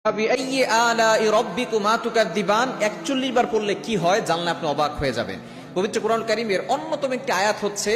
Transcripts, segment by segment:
41 বার পড়লে কি হয় জানলে আপনি অবাক হয়ে যাবেন। পবিত্র কোরআন কারীমের অন্যতম একটি আয়াত হচ্ছে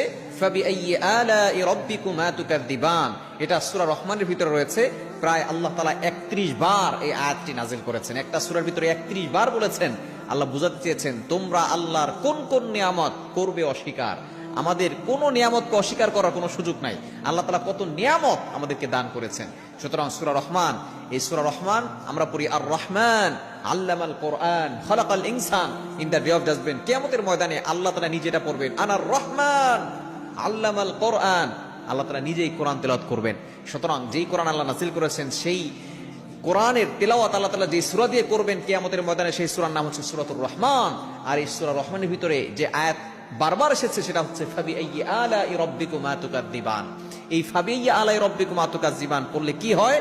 এটা সূরা রহমানের ভিতরে রয়েছে। প্রায় আল্লাহ তাআলা 31 বার এই আয়াতটি নাজিল করেছেন। একটা সূরার ভিতরে 31 বার বলেছেন। আল্লাহ বুঝাতে চেয়েছেন তোমরা আল্লাহর কোন কোন নিয়ামত করবে অস্বীকার। আমাদের কোন নিয়ামতকে অস্বীকার করার কোনো সুযোগ নাই। আল্লাহ তাআলা কত নিয়ামত আমাদেরকে দান করেছেন। সুতরাং সূরা রহমান, এই সূরা রহমান আমরা পড়ি আর রহমান আল্লামাল কোরআন খালাকাল ইনসান। In the day of judgement, কিয়ামতের ময়দানে আল্লাহ তাআলা নিজে এটা পড়বেন, আনার রহমান আল্লামাল কোরআন। আল্লাহ তাআলা নিজেই কোরআন তেলাওয়াত করবেন। সুতরাং যেই কোরআন আল্লাহ নাযিল করেছেন সেই কোরআনের তেলাওয়াত আল্লাহ তাআলা যে সূরা দিয়ে করবেন কিয়ামতের ময়দানে, সেই সূরার নাম হচ্ছে সূরাতুর রহমান। আর এই সূরা রহমানের ভিতরে যে আয়াত বারবার এসেছে সেটা হচ্ছে ফাবিআইয়ি আলাই রাব্বিকুমা তুকাযযিবান। এই ফাবিআইয়ি আলাই রাব্বিকুমা তুকাযযিবান পড়লে কি হয়?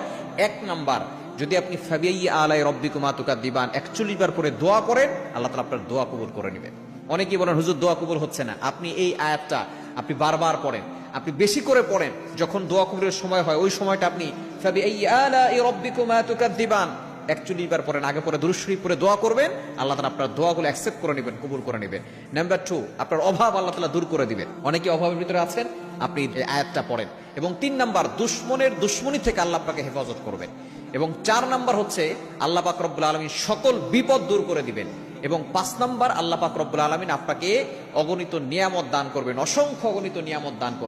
এক নাম্বার, যদি আপনি ফাবিআইয়ি আলাই রাব্বিকুমা তুকাযযিবান 41 বার পরে দোয়া করেন, আল্লাহ তাআলা আপনার দোয়া কবুল করে নেবেন। অনেকেই বলেন হুজুর দোয়া কবুল হচ্ছে না। আপনি এই আয়াতটা আপনি বারবার পড়েন, আপনি বেশি করে পড়েন। যখন দোয়া কবুলের সময় হয় ওই সময়টা আপনি ফাবিআইয়ি আলাই রাব্বিকুমা তুকাযযিবান 41 বার পড়েন। আগে পরে দুরূদ শরীফ পড়ে দোয়া করবেন, আল্লাহ তাআলা আপনার দোয়াগুলো অ্যাকসেপ্ট করে নেবেন, কবুল করে নেবেন। নাম্বার 2, আপনার অভাব আল্লাহ তাআলা দূর করে দিবেন। অনেকে অভাবের ভিতরে আছেন, আপনি এই আয়াতটা পড়েন। এবং 3 নাম্বার, দুশমনের দুশমনি থেকে আল্লাহ আপনাকে হেফাজত করবেন। এবং 4 নাম্বার হচ্ছে আল্লাহ পাক রব্বুল আলামিন সকল বিপদ দূর করে দিবেন। এবং 5 নাম্বার, আল্লাহ পাক রব্বুল আলামিন আপনাকে অগণিত নিয়ামত দান করবেন, অসংখ্য অগণিত নিয়ামত দান করবেন।